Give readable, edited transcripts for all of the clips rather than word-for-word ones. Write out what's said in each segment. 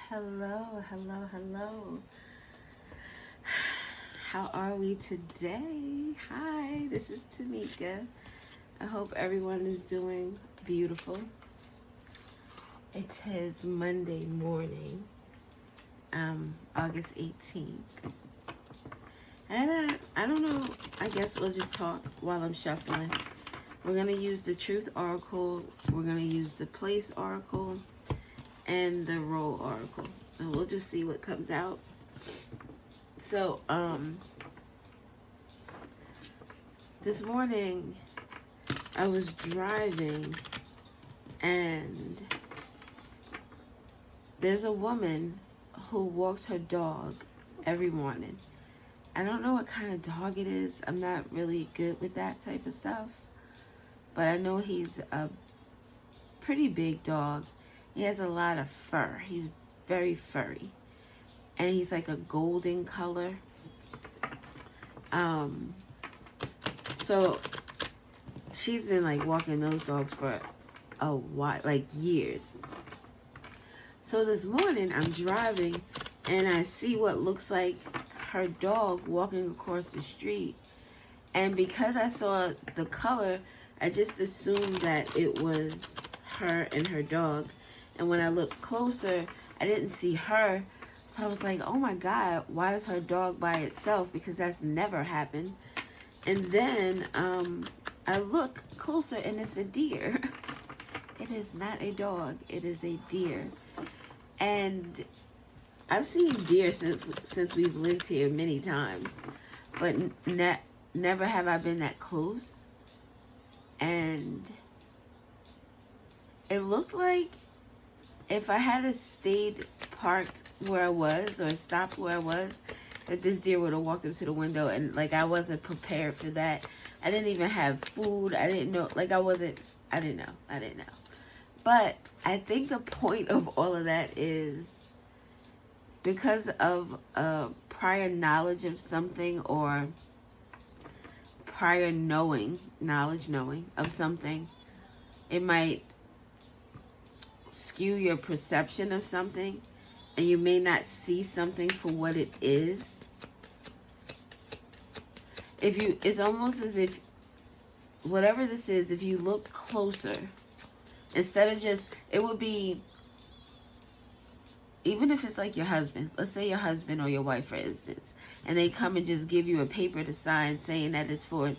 Hello, hello, hello. How are we today? Hi, this is Tamika. I hope everyone is doing beautiful. It is Monday morning, August 18th. And I don't know, I guess we'll just talk while I'm shuffling. We're going to use the Truth Oracle. We're going to use the Place Oracle and the Role Oracle. And we'll just see what comes out. So, this morning I was driving and there's a woman who walks her dog every morning. I don't know what kind of dog it is. I'm not really good with that type of stuff. But I know he's a pretty big dog. He has a lot of fur. He's very furry. And he's like a golden color. So she's been like walking those dogs for a while, like years. So this morning I'm driving and I see what looks like her dog walking across the street. And because I saw the color, I just assumed that it was her and her dog. And when I looked closer, I didn't see her. So I was like, oh my God, why is her dog by itself? Because that's never happened. And then I look closer and it's a deer. It is not a dog. It is a deer. And I've seen deer since we've lived here many times. But never have I been that close. And it looked like if I had stayed parked where I was or stopped where I was, that this deer would have walked up to the window. And like I wasn't prepared for that. I didn't even have food. I didn't know, like I didn't know. But I think the point of all of that is because of prior knowledge of something or prior knowing of something, it might skew your perception of something and you may not see something for what it is. It's almost as if whatever this is, if you look closer, instead of just, it would be, even if it's like your husband, let's say your husband or your wife, for instance, and they come and just give you a paper to sign saying that it's for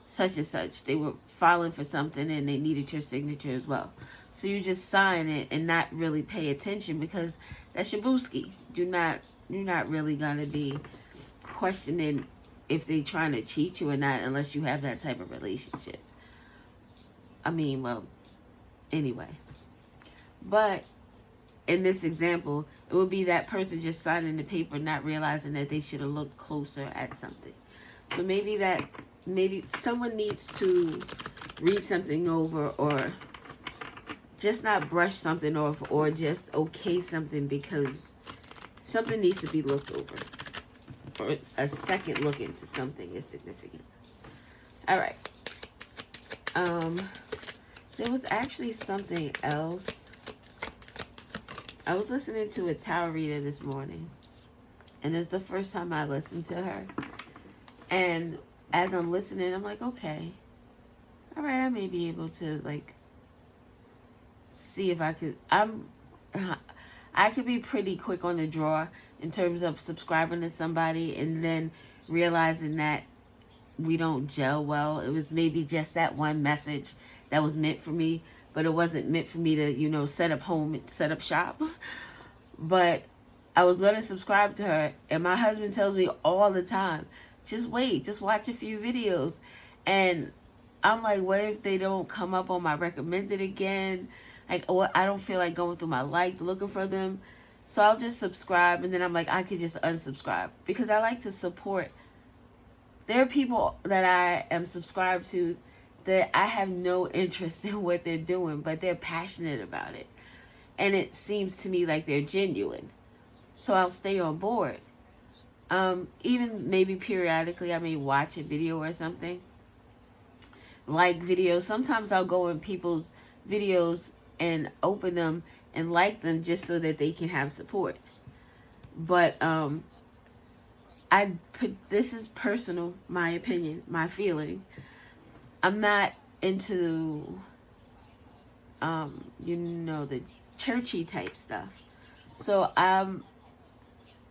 such and such. They were filing for something and they needed your signature as well. So you just sign it and not really pay attention because that's your booski. You're not really going to be questioning if they trying to cheat you or not unless you have that type of relationship. I mean, well, anyway. But in this example, it would be that person just signing the paper, not realizing that they should have looked closer at something. So maybe someone needs to read something over or just not brush something off or just okay something because something needs to be looked over. Or a second look into something is significant. All right. There was actually something else. I was listening to a tarot reader this morning, and it's the first time I listened to her. And as I'm listening, I'm like, okay, all right, I may be able to like see if I could. I could be pretty quick on the draw in terms of subscribing to somebody and then realizing that we don't gel well. It was maybe just that one message that was meant for me, but it wasn't meant for me to, set up home, set up shop. But I was going to subscribe to her, and my husband tells me all the time, just wait, just watch a few videos. And I'm like, what if they don't come up on my recommended again? Like, or I don't feel like going through my looking for them. So I'll just subscribe, and then I'm like, I could just unsubscribe because I like to support. There are people that I am subscribed to that I have no interest in what they're doing, but they're passionate about it. And it seems to me like they're genuine. So I'll stay on board. Even maybe periodically I may watch a video or something. Like videos. Sometimes I'll go in people's videos and open them and like them just so that they can have support. But this is personal, my opinion, my feeling. I'm not into the churchy type stuff. So I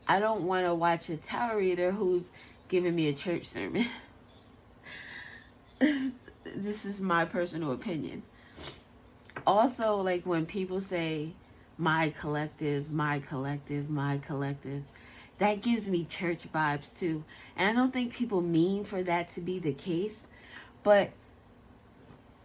don't want to watch a tarot reader who's giving me a church sermon. This is my personal opinion. Also, like when people say my collective, my collective, my collective, that gives me church vibes too. And I don't think people mean for that to be the case, but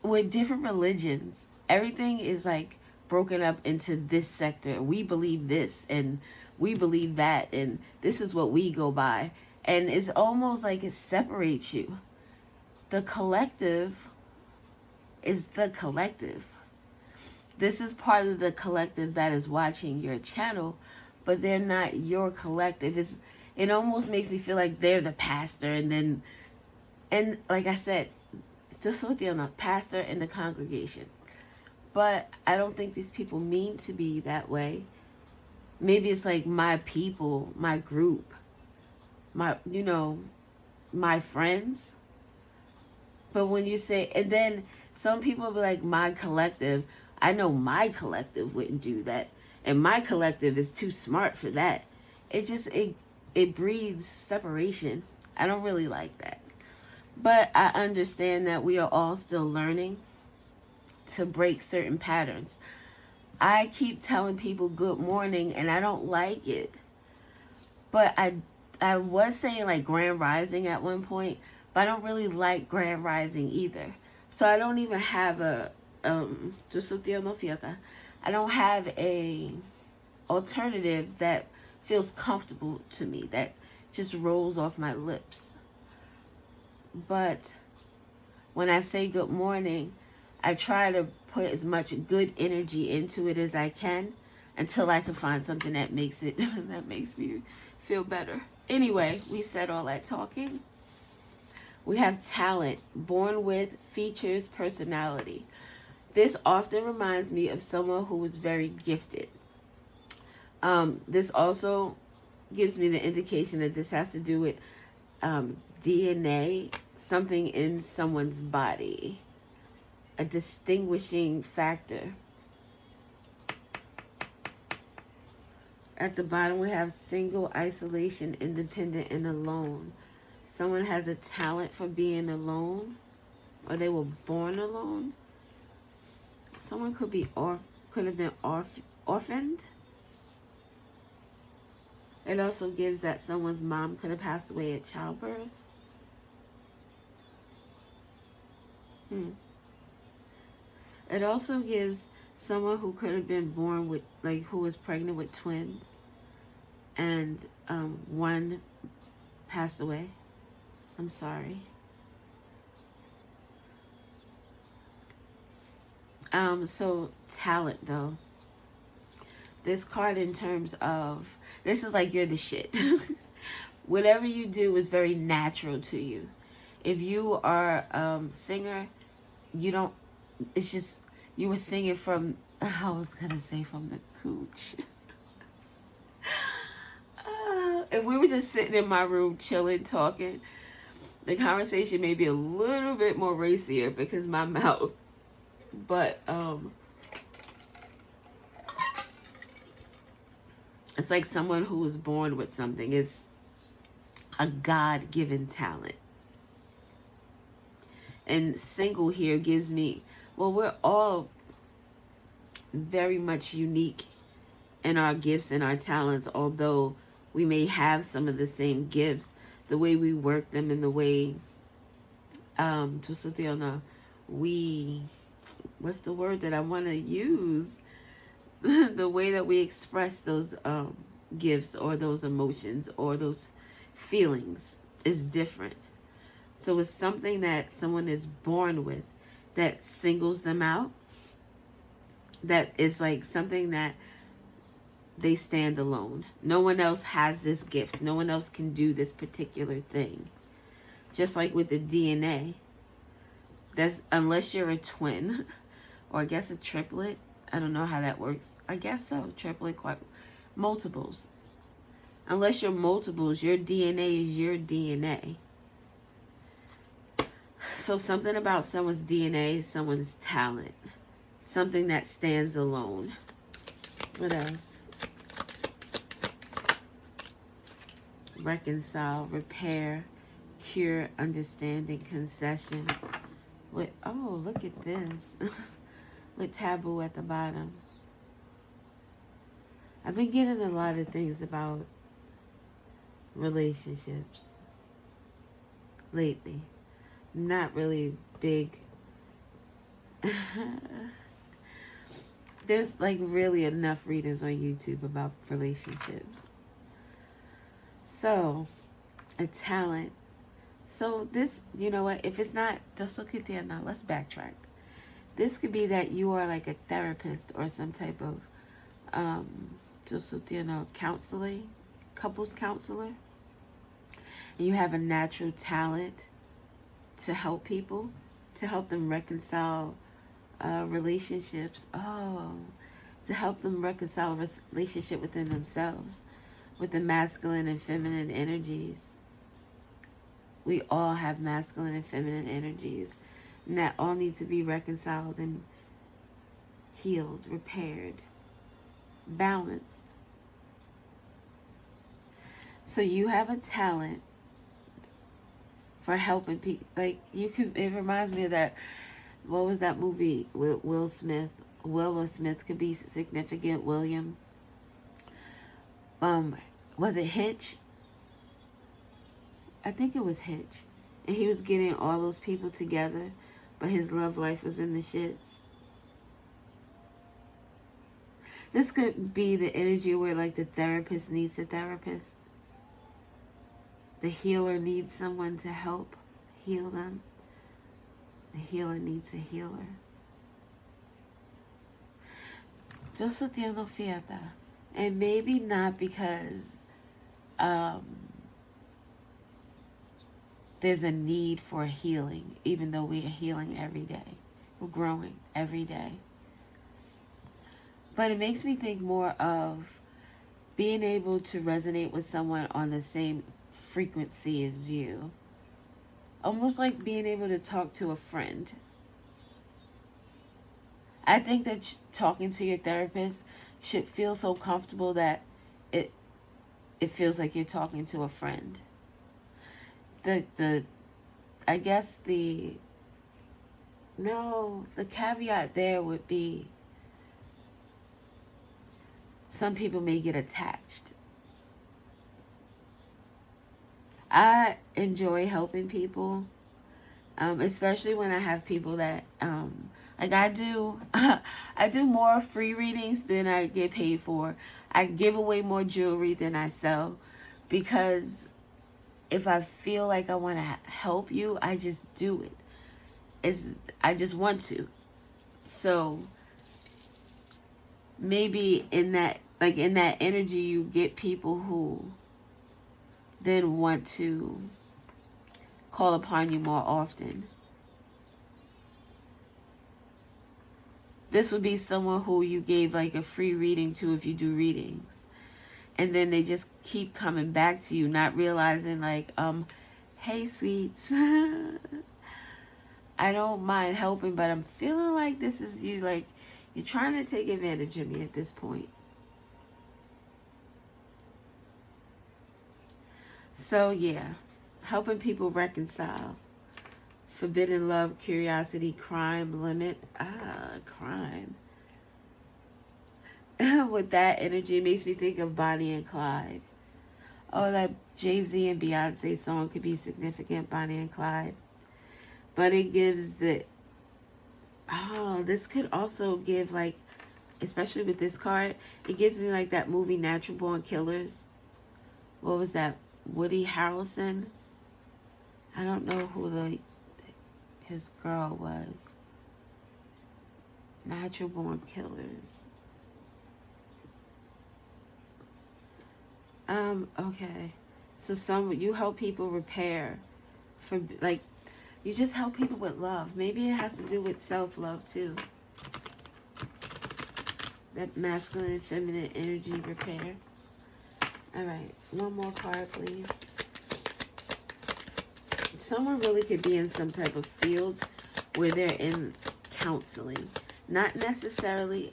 with different religions, everything is like broken up into this sector. We believe this and we believe that, and this is what we go by. And it's almost like it separates you. The collective is the collective. This is part of the collective that is watching your channel, but they're not your collective. It almost makes me feel like they're the pastor, and like I said, just so they're not pastor in the congregation. But I don't think these people mean to be that way. Maybe it's like my people, my group, my friends. But when you say, and then some people be like, my collective, I know my collective wouldn't do that. And my collective is too smart for that. It breeds separation. I don't really like that. But I understand that we are all still learning to break certain patterns. I keep telling people good morning and I don't like it. But I was saying like grand rising at one point, but I don't really like grand rising either. So I don't even have I don't have a alternative that feels comfortable to me, that just rolls off my lips. But when I say good morning, I try to put as much good energy into it as I can until I can find something that makes me feel better. Anyway, we said all that talking. We have talent, born with, features, personality. This often reminds me of someone who was very gifted. This also gives me the indication that this has to do with DNA, something in someone's body, a distinguishing factor. At the bottom we have single, isolation, independent, and alone. Someone has a talent for being alone, or they were born alone. Someone could have been orphaned. It also gives that someone's mom could have passed away at childbirth. It also gives someone who could have been born with, like, who was pregnant with twins, and one passed away. I'm sorry. So talent though. This card in terms of, this is like you're the shit. Whatever you do is very natural to you. If you are a singer, it's just, you were singing from, I was going to say from the cooch. If we were just sitting in my room chilling, talking, the conversation may be a little bit more racier because my mouth, but it's like someone who was born with something. It's a God-given talent. And single here gives me, well, we're all very much unique in our gifts and our talents, although we may have some of the same gifts, the way we work them and the way, what's the word that I want to use? The way that we express those gifts or those emotions or those feelings is different. So it's something that someone is born with that singles them out, that is like something that they stand alone. No one else has this gift. No one else can do this particular thing. Just like with the DNA, that's, unless you're a twin or I guess a triplet, I don't know how that works. I guess so. Triplet, multiples. Unless you're multiples, your DNA is your DNA. So something about someone's DNA, someone's talent. Something that stands alone. What else? Reconcile, repair, cure, understanding, concession. With, oh, look at this. With taboo at the bottom. I've been getting a lot of things about relationships lately. Not really big. There's like really enough readings on YouTube about relationships. So, a talent. So this, you know what, if it's not, just look at there now, let's backtrack. This could be that you are like a therapist or some type of, counseling, couples counselor. And you have a natural talent to help people, to help them reconcile relationships. Oh, to help them reconcile a relationship within themselves, with the masculine and feminine energies. We all have masculine and feminine energies, and that all need to be reconciled and healed, repaired, balanced. So you have a talent for helping people. Like, you could, it reminds me of that, what was that movie with Will Smith? Will or Smith could be significant. William. Was it Hitch? I think it was Hitch. And he was getting all those people together, but his love life was in the shits. This could be the energy where like the therapist needs a therapist. The healer needs someone to help heal them. The healer needs a healer. Yo sostengo fiesta. And maybe not because there's a need for healing, even though we are healing every day. We're growing every day. But it makes me think more of being able to resonate with someone on the same frequency as you. Almost like being able to talk to a friend. I think that talking to your therapist should feel so comfortable that it feels like you're talking to a friend. The caveat there would be some people may get attached. I enjoy helping people, especially when I have people that, like I do, I do more free readings than I get paid for. I give away more jewelry than I sell, because if I feel like I want to help you, I just do it. I just want to. So maybe in that energy, you get people who then want to call upon you more often. This would be someone who you gave like a free reading to if you do readings. And then they just keep coming back to you, not realizing like, hey sweets, I don't mind helping, but I'm feeling like this is you, like you're trying to take advantage of me at this point. So yeah, helping people reconcile. Forbidden love, curiosity, crime, limit. Crime. With that energy, it makes me think of Bonnie and Clyde. Oh, that Jay-Z and Beyonce song could be significant, Bonnie and Clyde. But it gives the... Oh, this could also give like, especially with this card, it gives me like that movie Natural Born Killers. What was that? Woody Harrelson? I don't know who his girl was. Natural Born Killers. Okay. So you help people repair for like, you just help people with love. Maybe it has to do with self-love too. That masculine and feminine energy repair. All right, one more card, please. Someone really could be in some type of field where they're in counseling. Not necessarily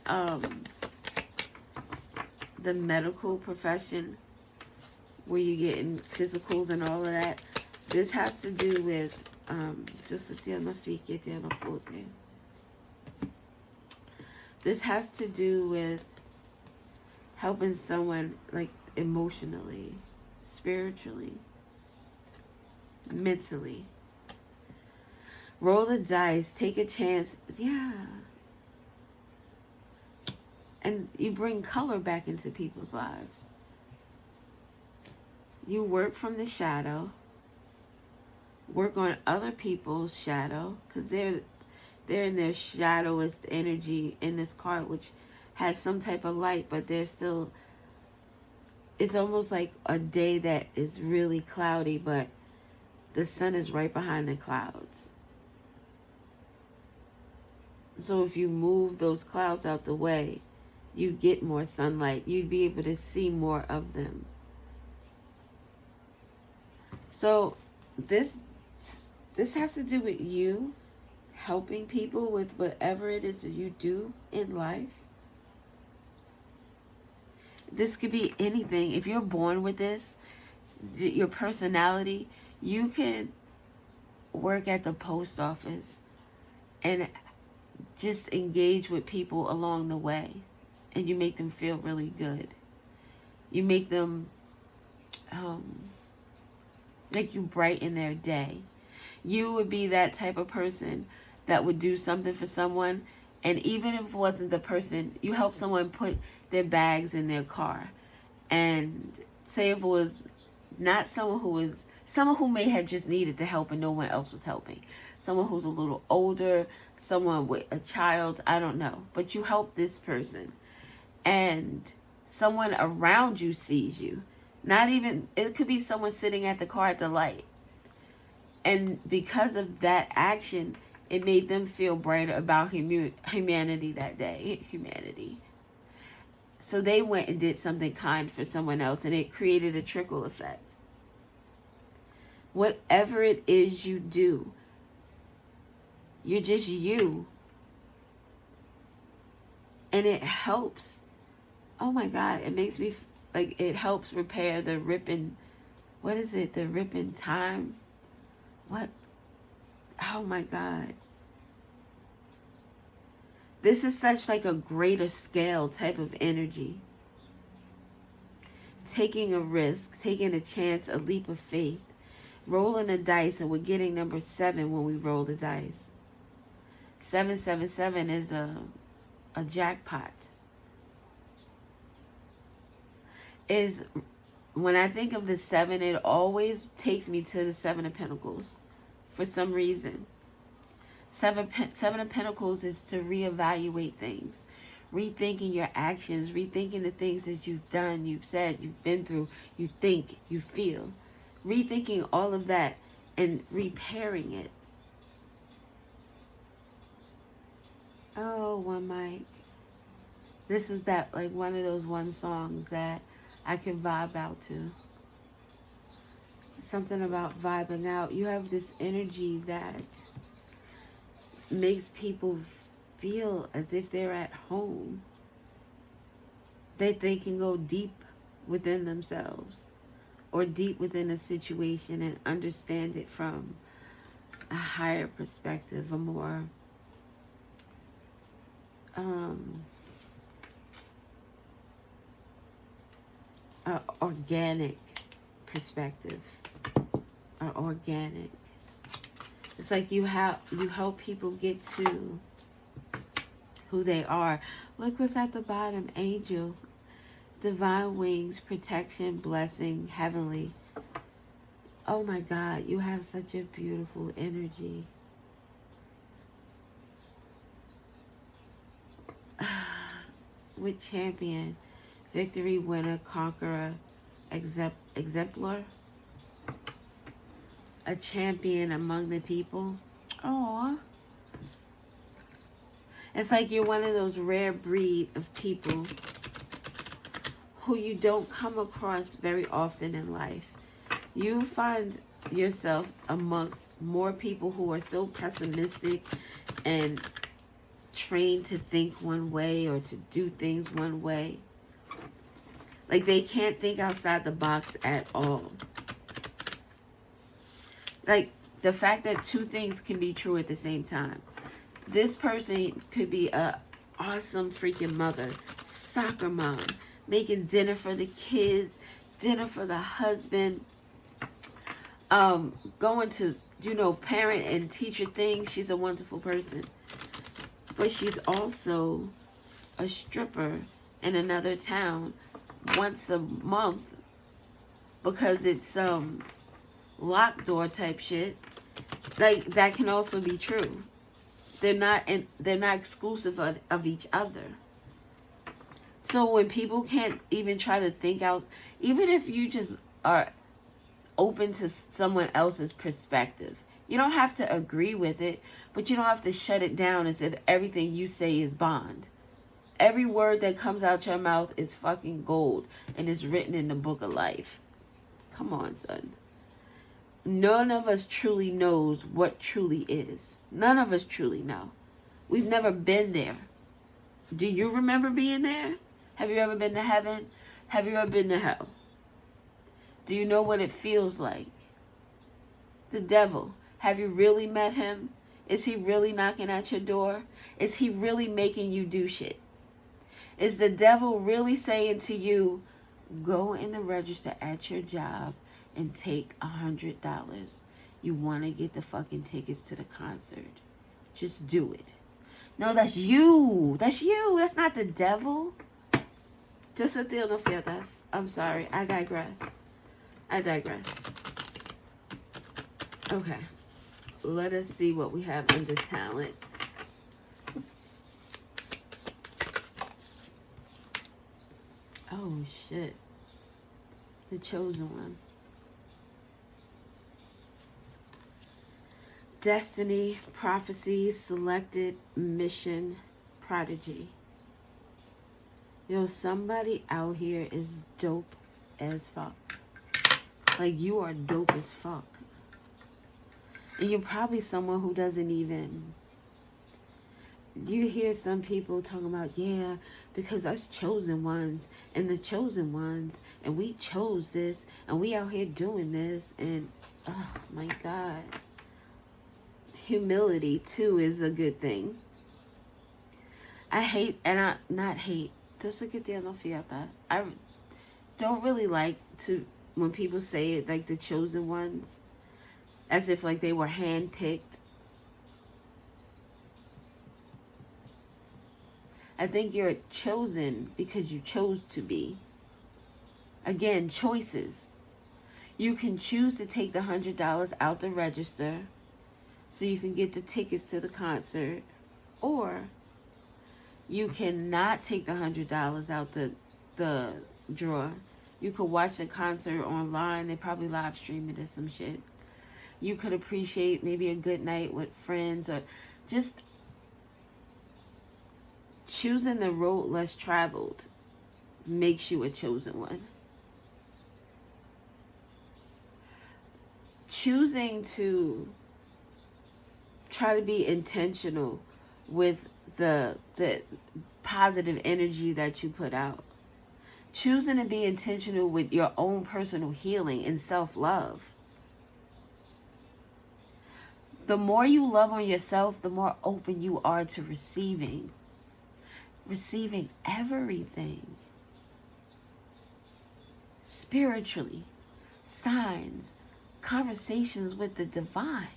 the medical profession where you get in physicals and all of that. This has to do with, this has to do with helping someone like emotionally, spiritually, mentally. Roll the dice, take a chance. Yeah. And you bring color back into people's lives. You work from the shadow. Work on other people's shadow, because they're in their shadowest energy in this card, which has some type of light, but they're still, it's almost like a day that is really cloudy, but the sun is right behind the clouds. So if you move those clouds out the way, you get more sunlight. You'd be able to see more of them. So this has to do with you helping people with whatever it is that you do in life. This could be anything. If you're born with this, your personality, you can work at the post office and just engage with people along the way, and you make them feel really good. You make them like you brighten their day. You would be that type of person that would do something for someone, and even if it wasn't the person, you help someone put their bags in their car, and say if it was not someone who may have just needed the help and no one else was helping, someone who's a little older, someone with a child, I don't know, but you help this person, and someone around you sees you. Not even, it could be someone sitting at the car at the light, and because of that action, it made them feel brighter about humanity that day. Humanity. So they went and did something kind for someone else, and it created a trickle effect. Whatever it is you do, you're just you. And it helps. Oh my God, it makes me, like, it helps repair the ripping, what is it? The ripping time? What? Oh my God. This is such like a greater scale type of energy. Taking a risk, taking a chance, a leap of faith. Rolling the dice, and we're getting number 7 when we roll the dice. 777 is a jackpot. Is when I think of the 7, it always takes me to the 7 of Pentacles for some reason. Seven of Pentacles is to reevaluate things, rethinking your actions, rethinking the things that you've done, you've said, you've been through, you think, you feel. Rethinking all of that and repairing it. Oh, one mic. This is that, like, one of those one songs that I can vibe out to. Something about vibing out. You have this energy that makes people feel as if they're at home. That they can go deep within themselves or deep within a situation and understand it from a higher perspective, a more organic perspective. Organic. It's like you help people get to who they are. Look what's at the bottom. Angel. Divine wings, protection, blessing, heavenly. Oh my God, you have such a beautiful energy. With champion, victory, winner, conqueror, exemplar. A champion among the people. Aww. It's like you're one of those rare breed of people who you don't come across very often in life. You find yourself amongst more people who are so pessimistic and trained to think one way or to do things one way. Like they can't think outside the box at all. Like the fact that two things can be true at the same time. This person could be a awesome freaking mother, soccer mom, making dinner for the kids, dinner for the husband, going to, parent and teacher things. She's a wonderful person. But she's also a stripper in another town once a month because it's locked door type shit. Like that can also be true. They're not exclusive of each other. So when people can't even try to think out, even if you just are open to someone else's perspective, you don't have to agree with it, but you don't have to shut it down as if everything you say is bond. Every word that comes out your mouth is fucking gold and is written in the book of life. Come on, son. None of us truly knows what truly is. None of us truly know. We've never been there. Do you remember being there? Have you ever been to heaven? Have you ever been to hell? Do you know what it feels like? The devil. Have you really met him? Is he really knocking at your door? Is he really making you do shit? Is the devil really saying to you, go in the register at your job and take $100? You want to get the fucking tickets to the concert. Just do it. No, that's you. That's you. That's not the devil. Just a deal no fiatas. I'm sorry. I digress. Okay. Let us see what we have under talent. Oh, shit. The chosen one. Destiny, prophecy, selected, mission, prodigy. Yo, somebody out here is dope as fuck. Like, you are dope as fuck. And you're probably someone who doesn't even... You hear some people talking about, yeah, because us chosen ones and the chosen ones, and we chose this, and we out here doing this, and, oh, my God. Humility, too, is a good thing. I hate, not hate, just look at the fiata. I don't really like to, when people say it, like the chosen ones, as if like they were handpicked. I think you're chosen because you chose to be. Again, choices. You can choose to take the $100 out the register so you can get the tickets to the concert, or you cannot take the $100 out the drawer. You could watch the concert online. They probably live stream it or some shit. You could appreciate maybe a good night with friends, or just choosing the road less traveled makes you a chosen one. Choosing to try to be intentional with the positive energy that you put out. Choosing to be intentional with your own personal healing and self-love. The more you love on yourself, the more open you are to receiving everything. Spiritually, signs, conversations with the divine.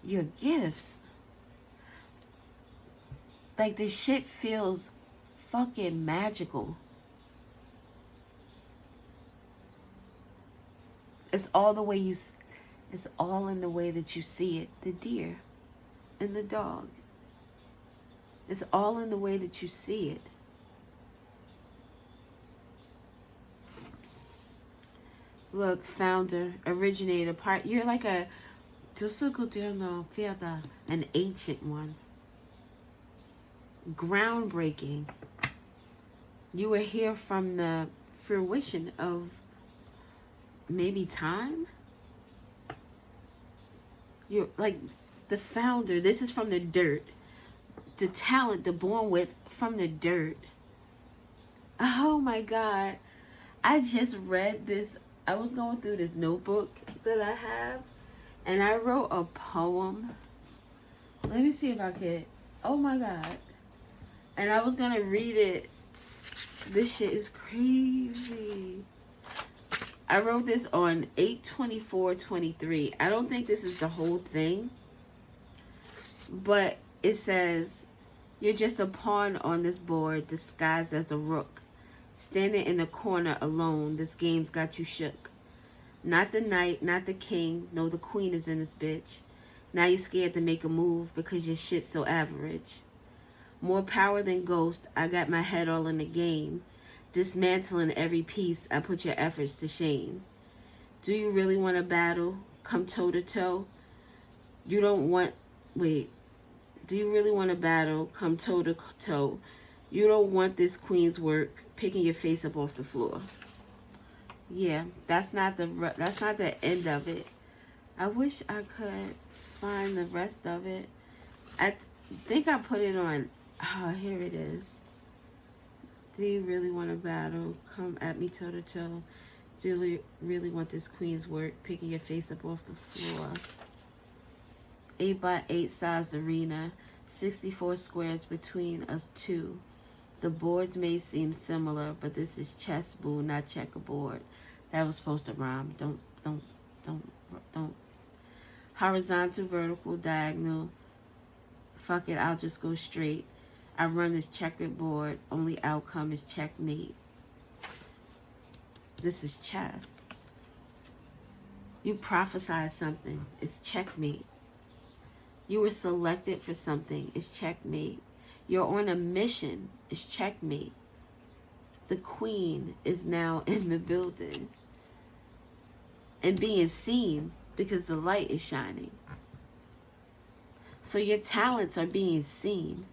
Your gifts. Like, this shit feels fucking magical. It's all in the way that you see it. The deer and the dog. It's all in the way that you see it. Look, founder, originator, you're like a An ancient one. Groundbreaking. You were here from the fruition of maybe time. You're like the founder. This is from the dirt. The talent, the born with from the dirt. Oh my God. I just read this. I was going through this notebook that I have, and I wrote a poem. Let me see if I could. Oh my God. And I was going to read it. This shit is crazy. I wrote this on 8/24/23. I don't think this is the whole thing, but it says, you're just a pawn on this board disguised as a rook. Standing in the corner alone, this game's got you shook. Not the knight, not the king, no, the queen is in this bitch. Now you're scared to make a move because your shit's so average. More power than ghost, I got my head all in the game. Dismantling every piece, I put your efforts to shame. Do you really want to battle? Come toe to toe? You don't want, wait. Do you really want to battle? Come toe to toe. You don't want this queen's work, picking your face up off the floor. Yeah, that's not the end of it. I wish I could find the rest of it. I think I put it on. Oh, here it is. Do you really want to battle? Come at me toe to toe. Do you really want this queen's work, picking your face up off the floor? 8x8 size arena, 64 squares between us two. The boards may seem similar, but this is chess, boo, not checkerboard. That was supposed to rhyme. Don't. Horizontal, vertical, diagonal. Fuck it, I'll just go straight. I run this checkered board. Only outcome is checkmate. This is chess. You prophesied something. It's checkmate. You were selected for something. It's checkmate. You're on a mission. It's checkmate. The queen is now in the building and being seen because the light is shining. So your talents are being seen.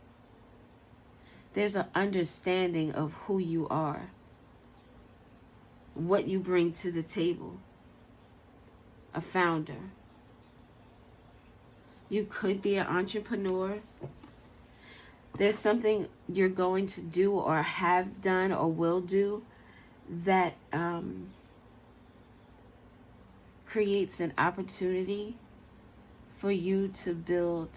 There's an understanding of who you are, what you bring to the table. A founder. You could be an entrepreneur. There's something you're going to do or have done or will do that creates an opportunity for you to build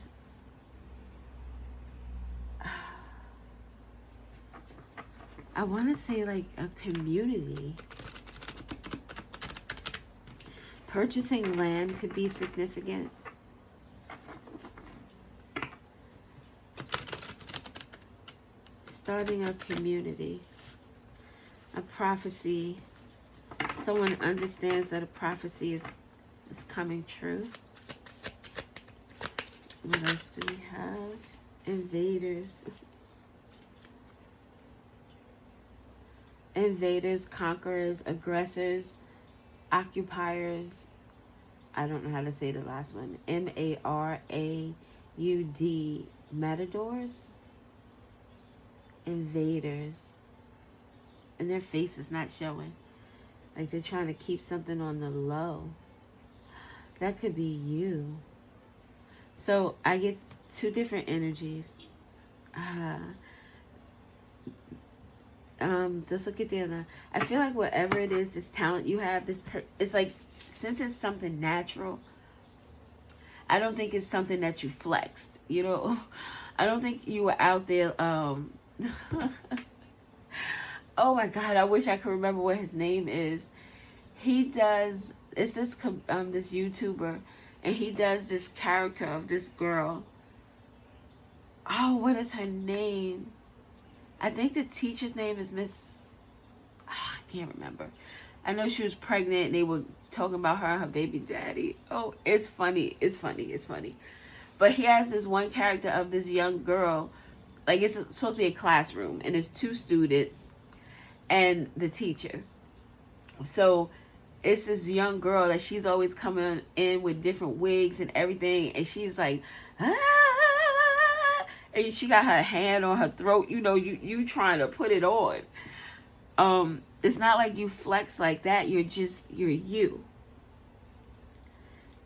I want to say like a community. Purchasing land could be significant. Starting a community. A prophecy. Someone understands that a prophecy is coming true. What else do we have? Invaders. Invaders, conquerors, aggressors, occupiers. I don't know how to say the last one. M-A-R-A-U-D. Matadors. Invaders. And their face is not showing. Like they're trying to keep something on the low. That could be you. So I get two different energies. Just look at the other. I feel like whatever it is, this talent you have, it's like, since it's something natural, I don't think it's something that you flexed, you know. I don't think you were out there, oh my God, I wish I could remember what his name is. He does, it's this YouTuber, and he does this character of this girl. Oh, what is her name? I think the teacher's name is I can't remember. I know she was pregnant and they were talking about her and her baby daddy. Oh, it's funny. It's funny. But he has this one character of this young girl. Like, it's supposed to be a classroom. And there's two students and the teacher. So it's this young girl that she's always coming in with different wigs and everything, and she's like, ah, and she got her hand on her throat, you know, you trying to put it on. It's not like you flex like that. You're you.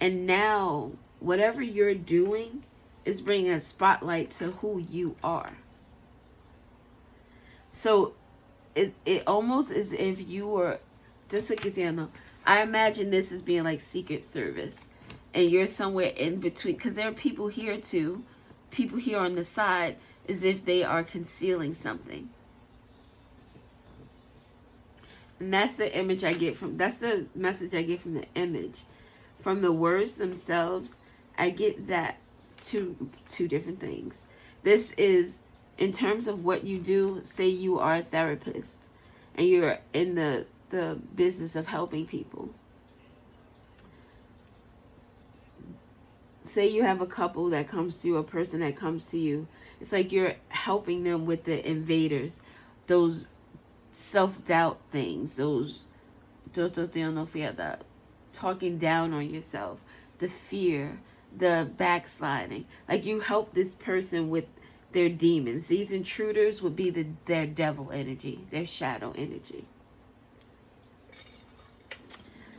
And now whatever you're doing is bringing a spotlight to who you are. So it almost as if you were, just look at the, I imagine this as being like Secret Service, and you're somewhere in between, because there are people here too, people here on the side, as if they are concealing something. And that's the image I get from, that's the message I get from the image. From the words themselves, I get that two different things. This is, in terms of what you do, say you are a therapist and you're in the business of helping people. Say you have a couple that comes to you, a person that comes to you. It's like you're helping them with the invaders, those self-doubt things, those talking down on yourself, the fear, the backsliding. Like you help this person with their demons. These intruders would be their devil energy, their shadow energy.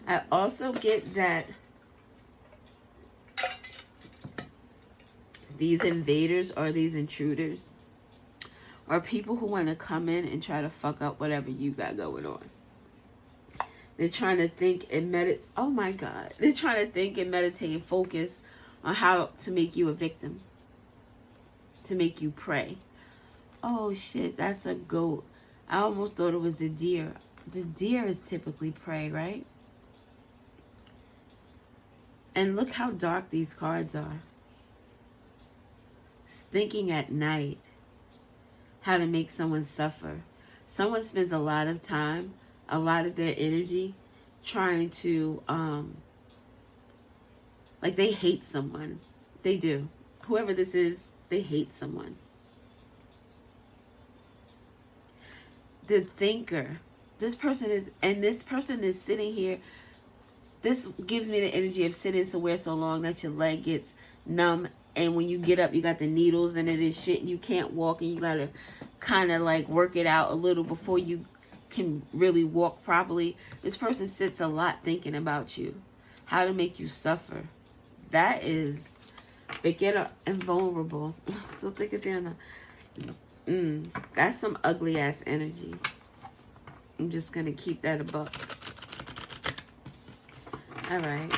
I also get that these invaders or these intruders are people who want to come in and try to fuck up whatever you got going on. They're trying to think and meditate. Oh my God. They're trying to think and meditate and focus on how to make you a victim. To make you pray. Oh shit, that's a goat. I almost thought it was the deer. The deer is typically prey, right? And look how dark these cards are. Thinking at night how to make someone suffer. Someone spends a lot of time, a lot of their energy trying to, like they hate someone. They do. Whoever this is, they hate someone. The thinker. This person is sitting here. This gives me the energy of sitting somewhere so long that your leg gets numb. And when you get up, you got the needles in it and shit. And you can't walk. And you got to kind of like work it out a little before you can really walk properly. This person sits a lot thinking about you. How to make you suffer. That is beginner and vulnerable. Still think it down. That's some ugly ass energy. I'm just going to keep that a buck. All right.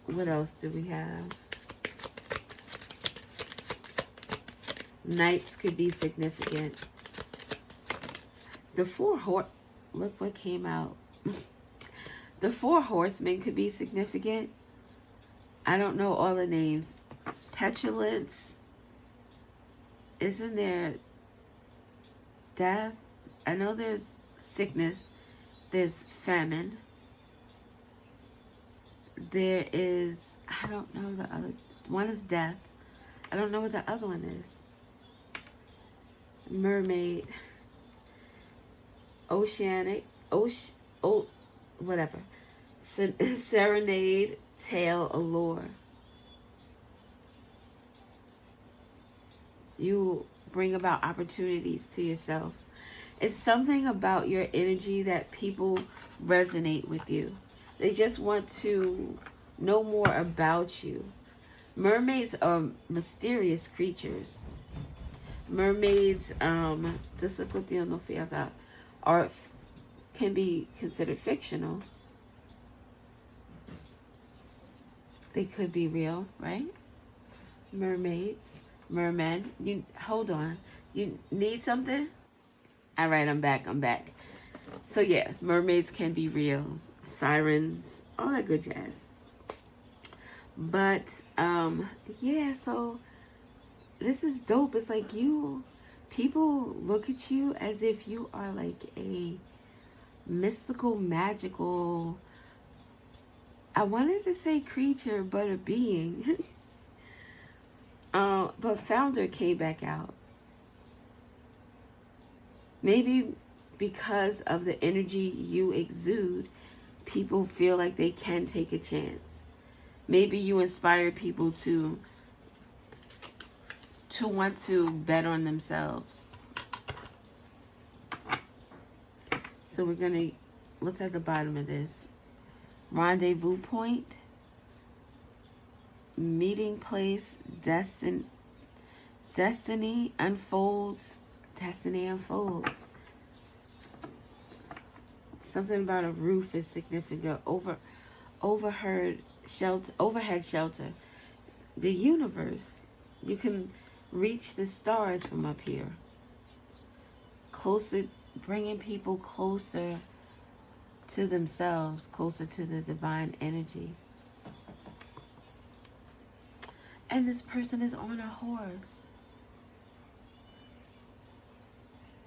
What else do we have? Nights could be significant. The look what came out. The 4 horsemen could be significant. I don't know all the names. Petulance. Isn't there death? I know there's sickness. There's famine. There is, I don't know the other. One is death. I don't know what the other one is. Mermaid. Oceanic. Whatever. Serenade. Tale. Allure. You bring about opportunities to yourself. It's something about your energy that people resonate with you. They just want to know more about you. Mermaids are mysterious creatures. Mermaids, are can be considered fictional. They could be real, right? Mermaids, mermen. You hold on. You need something? All right, I'm back. So yeah, mermaids can be real. Sirens, all that good jazz. But yeah, so this is dope. It's like people look at you as if you are like a mystical, magical, I wanted to say creature, but a being. But Founder came back out. Maybe because of the energy you exude, people feel like they can take a chance. Maybe you inspire people to want to bet on themselves. So we're going to, what's at the bottom of this? Rendezvous point, meeting place, destiny unfolds. Destiny unfolds. Something about a roof is significant. Overhead shelter. The universe. You can reach the stars from up here. Closer, bringing people closer to themselves, closer to the divine energy. And this person is on a horse.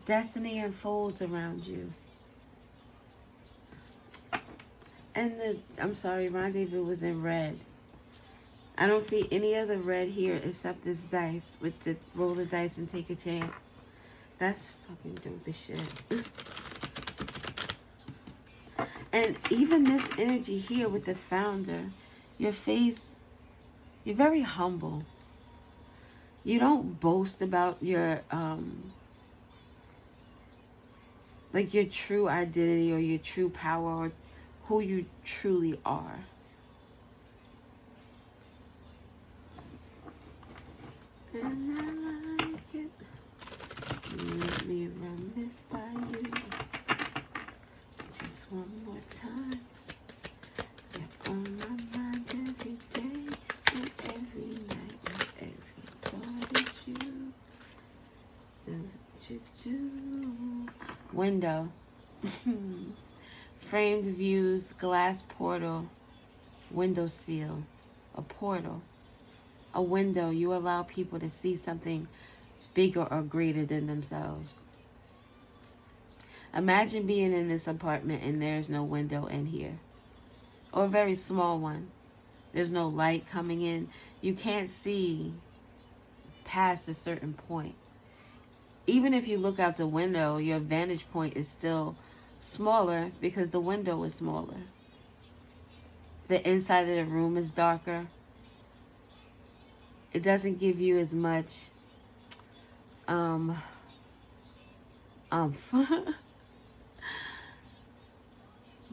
Destiny unfolds around you. And rendezvous was in red. I don't see any other red here except this dice with the roll the dice and take a chance. That's fucking dope as shit. And even this energy here with the founder, your face, you're very humble. You don't boast about your, like your true identity or your true power or who you truly are. And I like it. Let me run this by you. Just one more time. You're on my mind every day and every night and every thought is you. What you do. Window. Framed views, glass portal, window seal, a portal. A window, you allow people to see something bigger or greater than themselves. Imagine being in this apartment and there's no window in here. Or a very small one. There's no light coming in. You can't see past a certain point. Even if you look out the window, your vantage point is still smaller because the window is smaller. The inside of the room is darker. It doesn't give you as much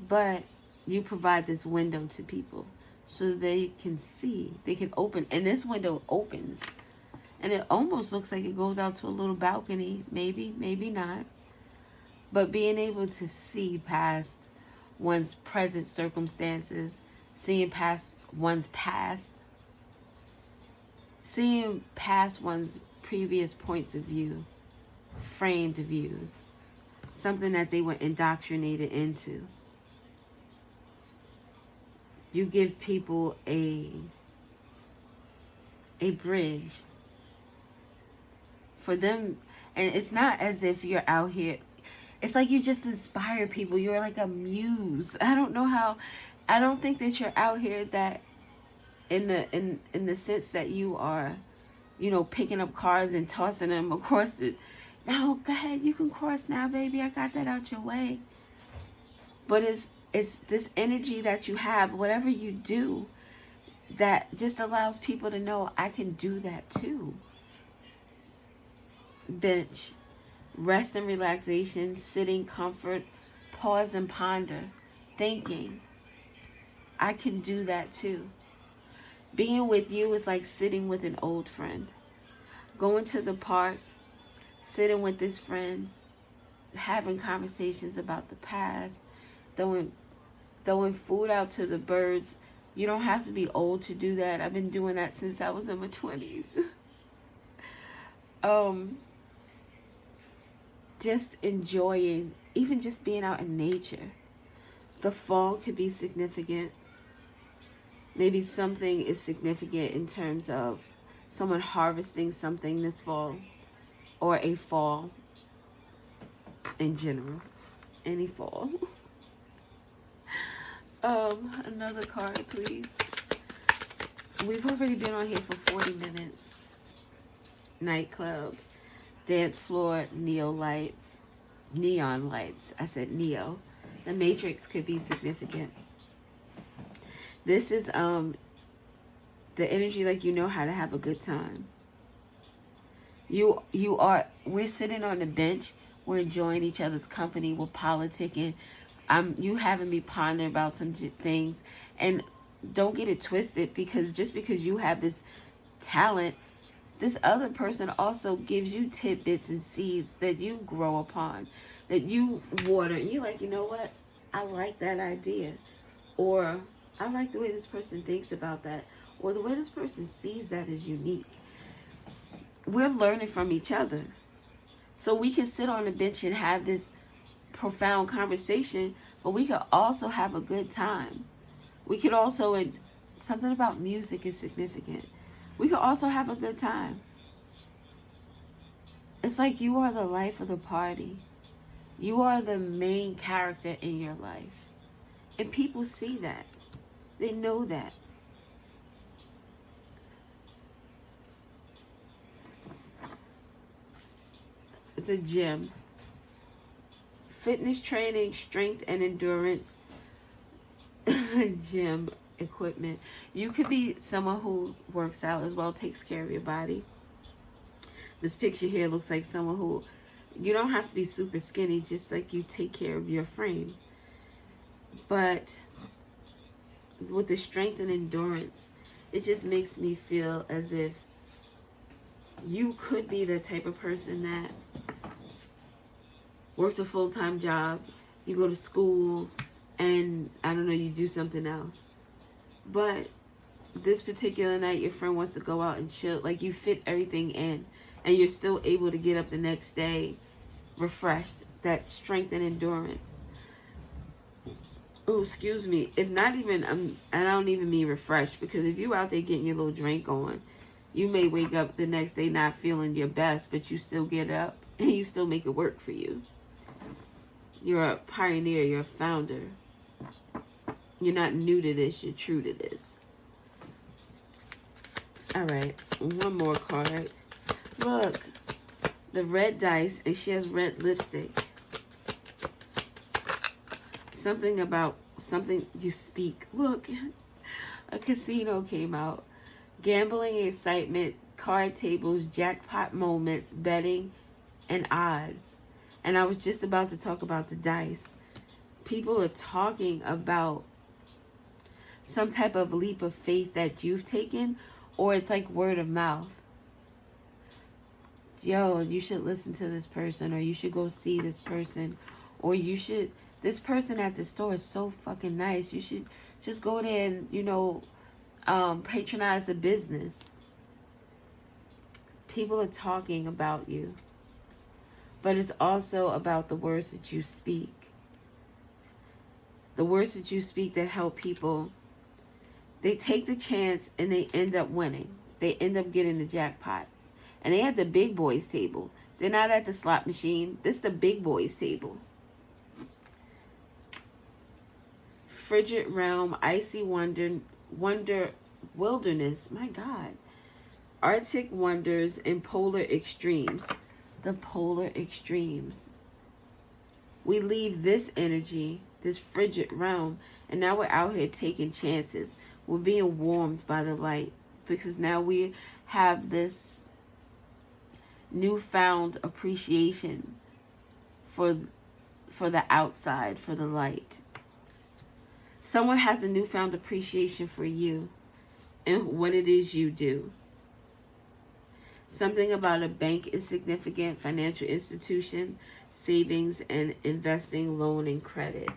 but you provide this window to people so they can see, they can open, and this window opens and it almost looks like it goes out to a little balcony, maybe not, but being able to see past one's present circumstances, seeing past one's past, seeing past one's previous points of view, framed views, something that they were indoctrinated into. You give people a bridge for them, and it's not as if you're out here. It's like you just inspire people. You're like a muse. I don't think that you're out here that in the sense that you are, picking up cars and tossing them across the, no, go ahead, you can cross now, baby, I got that out your way. But it's this energy that you have, whatever you do, that just allows people to know I can do that too. Bench, rest and relaxation, sitting, comfort, pause and ponder, thinking. I can do that too. Being with you is like sitting with an old friend. Going to the park, sitting with this friend, having conversations about the past, throwing food out to the birds. You don't have to be old to do that. I've been doing that since I was in my 20s. Just enjoying, even just being out in nature. The fall could be significant. Maybe something is significant in terms of someone harvesting something this fall, or a fall in general, any fall. Another card, please. We've already been on here for 40 minutes. Nightclub, dance floor, neon lights. I said neo. The matrix could be significant. This is the energy like you know how to have a good time. We're sitting on the bench, we're enjoying each other's company, we're politicking. You having me ponder about some things, and don't get it twisted, because just because you have this talent, this other person also gives you tidbits and seeds that you grow upon, that you water. You're like, you know what? I like that idea. Or I like the way this person thinks about that. Or the way this person sees that is unique. We're learning from each other. So we can sit on the bench and have this profound conversation, but we could also have a good time. We could also, and something about music is significant, we could also have a good time. It's like you are the life of the party. You are the main character in your life. And people see that. They know that. The gym. Fitness training, strength and endurance. Gym equipment. You could be someone who works out as well, takes care of your body. This picture here looks like someone who, you don't have to be super skinny, just like you take care of your frame. But with the strength and endurance, it just makes me feel as if you could be the type of person that works a full-time job, you go to school, and I don't know, you do something else. But this particular night, your friend wants to go out and chill. Like, you fit everything in, and you're still able to get up the next day refreshed. That strength and endurance. Oh, excuse me. If not even, and I don't even mean refreshed, because if you out there getting your little drink on, you may wake up the next day not feeling your best, but you still get up and you still make it work for you. You're a pioneer. You're a founder. You're not new to this. You're true to this. All right. One more card. Look. The red dice, and she has red lipstick. Something about something you speak. Look. A casino came out. Gambling, excitement, card tables, jackpot moments, betting, and odds. And I was just about to talk about the dice. People are talking about some type of leap of faith that you've taken, or it's like word of mouth. Yo, you should listen to this person, or you should go see this person, or this person at the store is so fucking nice. You should just go there and, patronize the business. People are talking about you. But it's also about the words that you speak. The words that you speak that help people. They take the chance and they end up winning. They end up getting the jackpot. And they at the big boys table. They're not at the slot machine. This is the big boys table. Frigid realm, icy wonder, wilderness. My God. Arctic wonders and polar extremes. The polar extremes. We leave this energy, this frigid realm, and now we're out here taking chances. We're being warmed by the light, because now we have this newfound appreciation for the outside, for the light. Someone has a newfound appreciation for you and what it is you do. Something about a bank is significant, financial institution, savings and investing, loan and credit.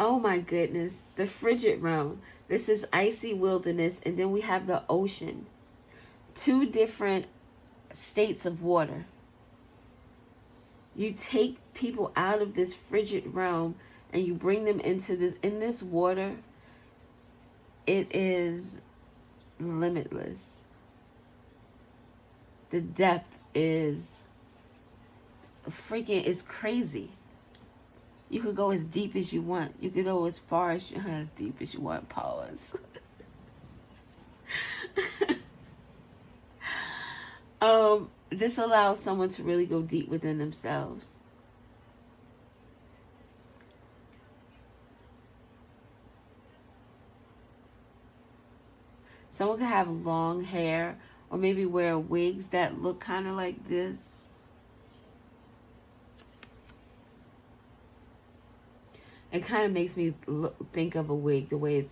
Oh my goodness, the frigid realm. This is icy wilderness, and then we have the ocean. Two different states of water. You take people out of this frigid realm and you bring them into this water. It is limitless. The depth is freaking, is crazy. You could go as deep as you want. You could go as far as deep as you want. Pause. This allows someone to really go deep within themselves. Someone could have long hair or maybe wear wigs that look kind of like this. It kind of makes me think of a wig, the way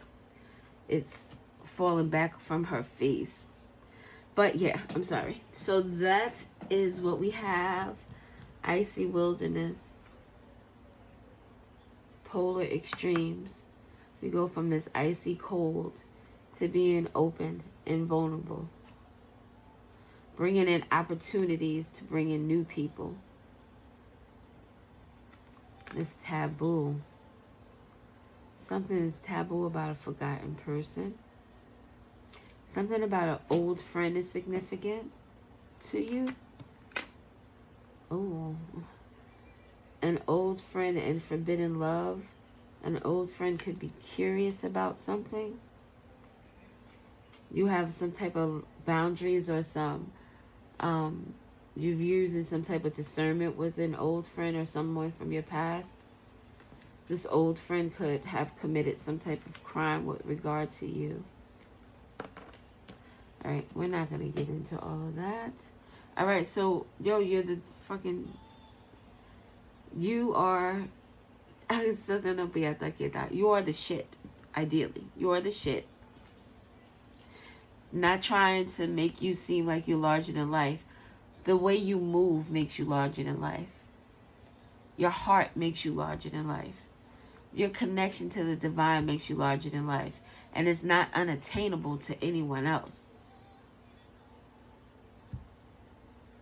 it's falling back from her face. But yeah, I'm sorry. So that is what we have. Icy wilderness, polar extremes. We go from this icy cold to being open and vulnerable, bringing in opportunities to bring in new people. This taboo. Something is taboo about a forgotten person. Something about an old friend is significant to you. Oh, an old friend and forbidden love. An old friend could be curious about something. You have some type of boundaries or some, you've used some type of discernment with an old friend or someone from your past. This old friend could have committed some type of crime with regard to you. All right, we're not going to get into all of that. All right, so, yo, you're the fucking... You are... You are the shit, ideally. You are the shit. Not trying to make you seem like you're larger than life. The way you move makes you larger than life. Your heart makes you larger than life. Your connection to the divine makes you larger than life. And it's not unattainable to anyone else.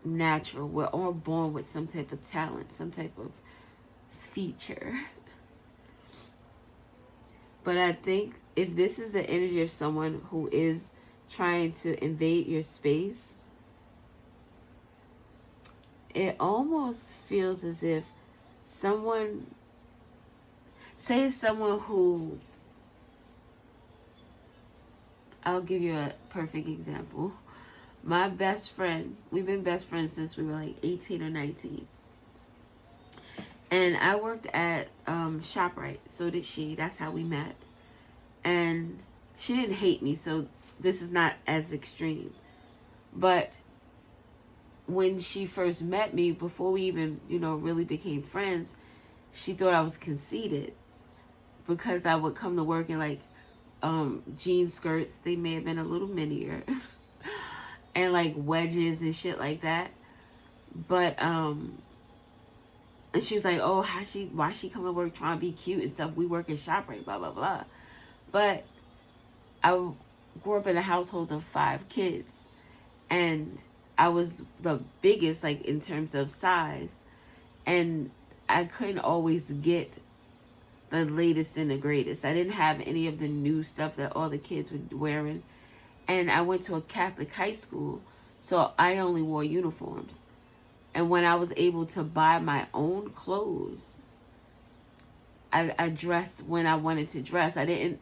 Natural. We're all born with some type of talent, some type of feature. But I think if this is the energy of someone who is trying to invade your space, it almost feels as if someone, say someone who, I'll give you a perfect example. My best friend, we've been best friends since we were like 18 or 19. And I worked at ShopRite, so did she. That's how we met. And she didn't hate me, so this is not as extreme. But when she first met me, before we even, really became friends, she thought I was conceited because I would come to work in like jean skirts. They may have been a little minier. And like wedges and shit like that. But and she was like, oh, why she come to work trying to be cute and stuff? We work in ShopRite, blah, blah, blah. But I grew up in a household of 5 kids. And I was the biggest, like, in terms of size. And I couldn't always get the latest and the greatest. I didn't have any of the new stuff that all the kids were wearing. And I went to a Catholic high school, so I only wore uniforms. And when I was able to buy my own clothes, I dressed when I wanted to dress. I didn't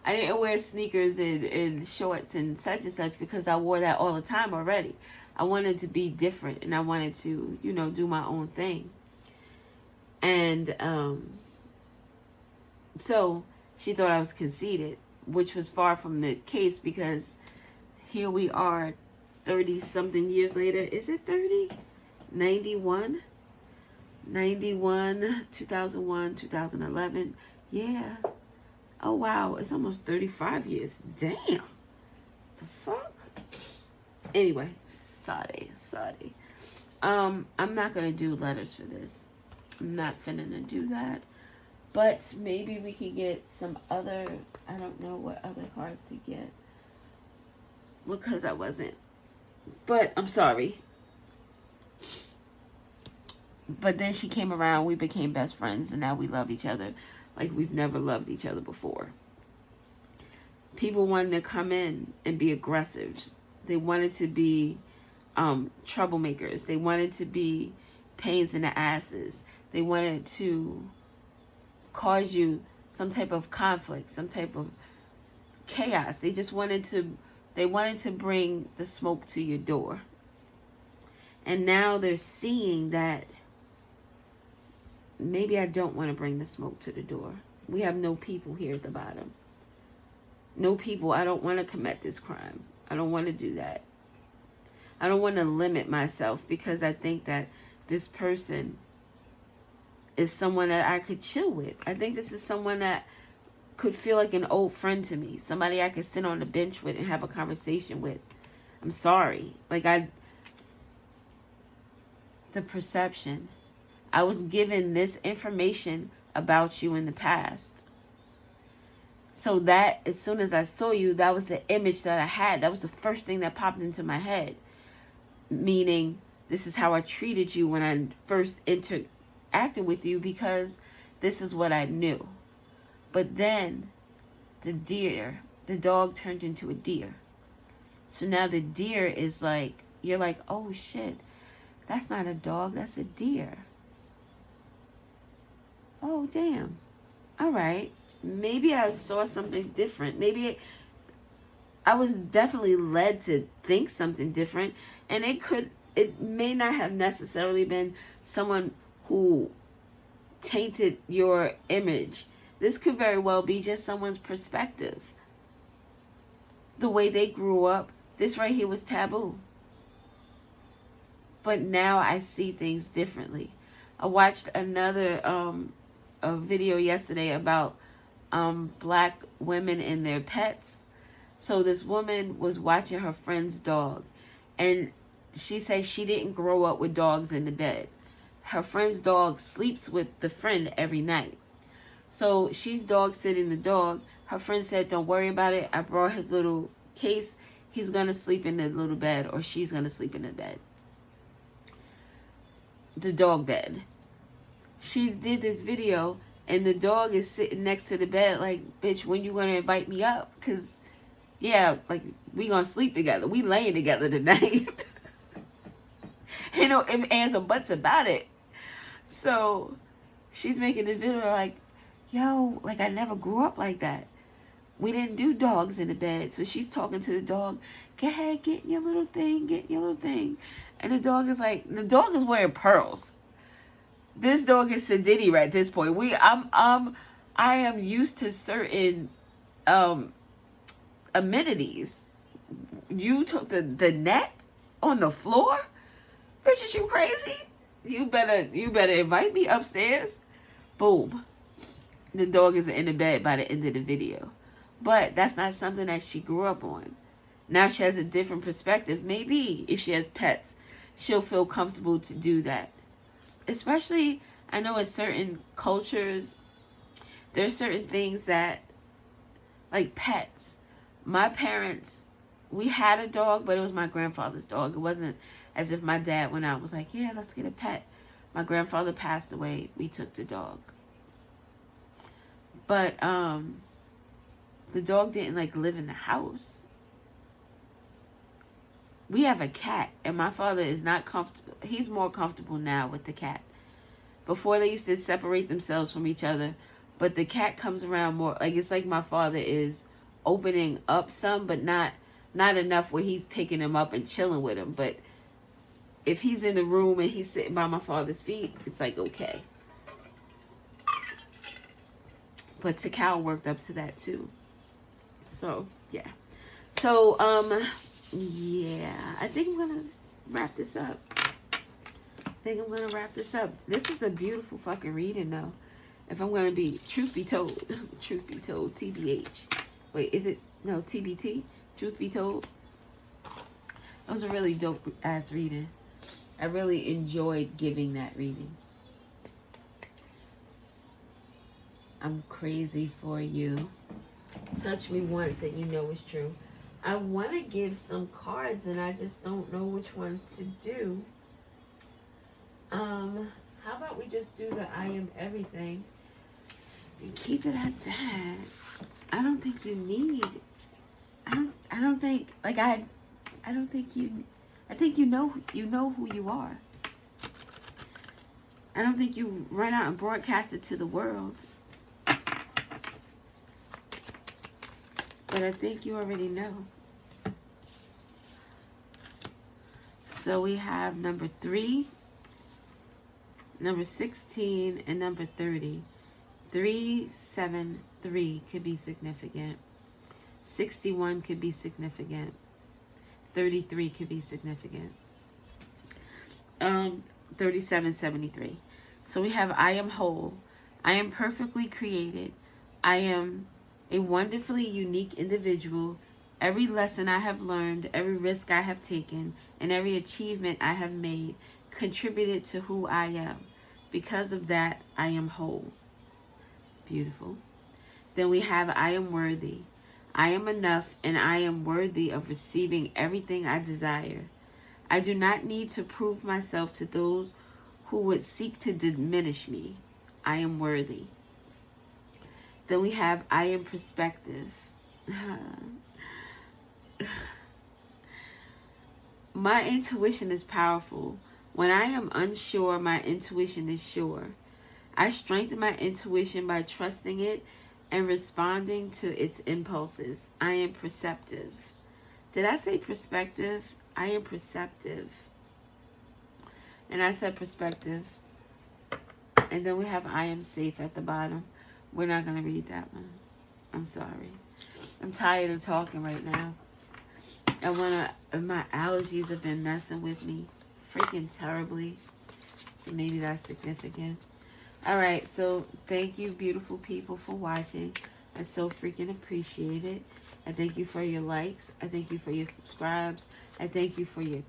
wear sneakers and shorts and such because I wore that all the time already. I wanted to be different and I wanted to, do my own thing. And so she thought I was conceited, which was far from the case because here we are 30-something years later. Is it 30? 91, 2001, 2011. Yeah. Oh, wow. It's almost 35 years. Damn. The fuck? Anyway, sorry. I'm not going to do letters for this. I'm not finna do that. But maybe we could get some other, I don't know what other cards to get. Because I wasn't. But I'm sorry. But then she came around, we became best friends, and now we love each other like we've never loved each other before. People wanted to come in and be aggressive. They wanted to be troublemakers. They wanted to be pains in the asses. They wanted to cause you some type of conflict, some type of chaos. They wanted to bring the smoke to your door. And now they're seeing that maybe I don't want to bring the smoke to the door. We have no people here at the bottom. No people. I don't want to commit this crime. I don't want to do that. I don't want to limit myself because I think that this person is someone that I could chill with. I think this is someone that could feel like an old friend to me. Somebody I could sit on the bench with and have a conversation with. I'm sorry. Like the perception. I was given this information about you in the past. So that as soon as I saw you, that was the image that I had. That was the first thing that popped into my head. Meaning, this is how I treated you when I first interacted with you because this is what I knew. But then the dog turned into a deer. So now the deer is like, you're like, oh shit, that's not a dog, that's a deer. Oh, damn. All right. Maybe I saw something different. Maybe I was definitely led to think something different. And it may not have necessarily been someone who tainted your image. This could very well be just someone's perspective. The way they grew up, this right here was taboo. But now I see things differently. I watched another a video yesterday about black women and their pets. So this woman was watching her friend's dog, and she said she didn't grow up with dogs in the bed. Her friend's dog sleeps with the friend every night. So she's dog sitting the dog. Her friend said, don't worry about it. I brought his little case. He's going to sleep in the little bed, or she's going to sleep in the bed. The dog bed. She did this video, and the dog is sitting next to the bed like, bitch, when you going to invite me up? Because, yeah, like, we going to sleep together. We laying together tonight. You know, if ands or buts about it. So she's making this video like, yo, like I never grew up like that. We didn't do dogs in the bed. So she's talking to the dog. Go ahead, get your little thing, get your little thing. And the dog is like, the dog is wearing pearls. This dog is sedity right at this point. I am used to certain amenities. You took the net on the floor? Bitch, is you crazy? You better invite me upstairs. Boom. The dog is in the bed by the end of the video. But that's not something that she grew up on. Now she has a different perspective. Maybe if she has pets, she'll feel comfortable to do that. Especially, I know in certain cultures, there's certain things that, like pets. My parents, we had a dog, but it was my grandfather's dog. It wasn't as if my dad went out and was like, yeah, let's get a pet. My grandfather passed away. We took the dog. But the dog didn't like live in the house. We have a cat, and my father is not comfortable. He's more comfortable now with the cat. Before they used to separate themselves from each other, but the cat comes around more. Like it's like my father is opening up some, but not enough where he's picking him up and chilling with him. But if he's in the room and he's sitting by my father's feet, it's like okay. But Takao worked up to that too. So yeah. So yeah, I think I'm gonna wrap this up. This is a beautiful fucking reading though. If I'm gonna be truth be told, TBH. Wait, is it no TBT? Truth be told. That was a really dope ass reading. I really enjoyed giving that reading. I'm crazy for you. Touch me once and you know it's true. I want to give some cards and I just don't know which ones to do. How about we just do the I am everything and keep it at that. I don't think you need. I don't think like I don't think you. I think you know who you are. I don't think you run out and broadcast it to the world. But I think you already know. So we have number 3, number 16, and number 30. 373 could be significant. 61 could be significant. 33 could be significant. 3773. So we have I am whole. I am perfectly created. I am a wonderfully unique individual. Every lesson I have learned, every risk I have taken, and every achievement I have made contributed to who I am. Because of that, I am whole. Beautiful. Then we have I am worthy. I am enough, and I am worthy of receiving everything I desire. I do not need to prove myself to those who would seek to diminish me. I am worthy. Then we have I am perspective. My intuition is powerful. When I am unsure, my intuition is sure. I strengthen my intuition by trusting it and responding to its impulses. I am perceptive. Did I say perspective? I am perceptive. And I said perspective. And then we have I am safe at the bottom. We're not going to read that one. I'm sorry. I'm tired of talking right now. My allergies have been messing with me freaking terribly. So maybe that's significant. Alright, so thank you, beautiful people, for watching. I so freaking appreciate it. I thank you for your likes. I thank you for your subscribes. I thank you for your,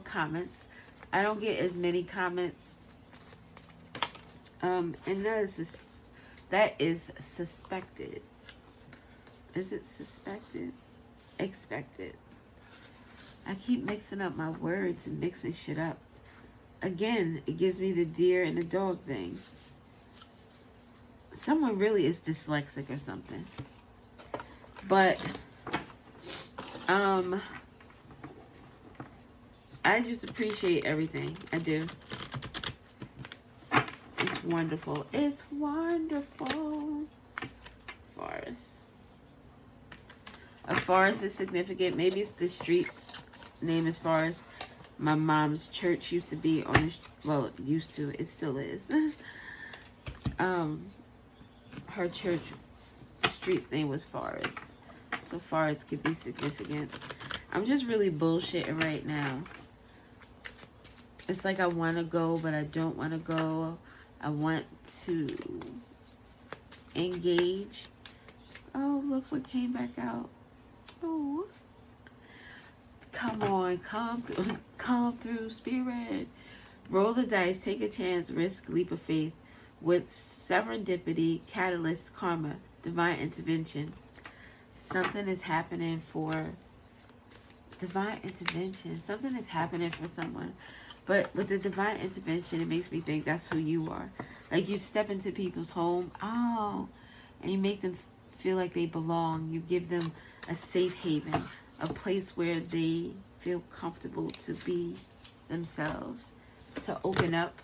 comments. I don't get as many comments. And that is suspected. Is it suspected? Expected. I keep mixing up my words and mixing shit up. Again, it gives me the deer and the dog thing. Someone really is dyslexic or something. But, I just appreciate everything. I do. It's wonderful. It's wonderful. Forest. A forest is significant. Maybe it's the street's name is Forest. My mom's church used to be on the, well, it used to, it still is. Her church street's name was Forest. So Forest could be significant. I'm just really bullshitting right now. It's like I want to go, but I don't want to go. I want to engage. Oh, look what came back out. Oh. Come on, come through, spirit. Roll the dice, take a chance, risk, leap of faith with serendipity, catalyst, karma, divine intervention. Something is happening for divine intervention. Something is happening for someone. But with the divine intervention, it makes me think that's who you are. Like you step into people's home, and you make them feel like they belong. You give them a safe haven, a place where they feel comfortable to be themselves, to open up,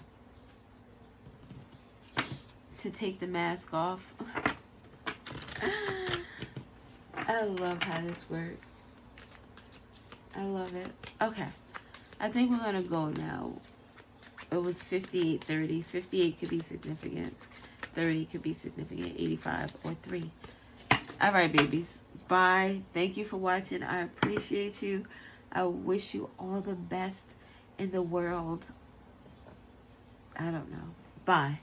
to take the mask off. I love how this works. I love it. Okay. I think we're going to go now. It was 58:30. 58 could be significant. 30 could be significant. 85 or 3. All right, babies. Bye. Thank you for watching. I appreciate you. I wish you all the best in the world. I don't know. Bye.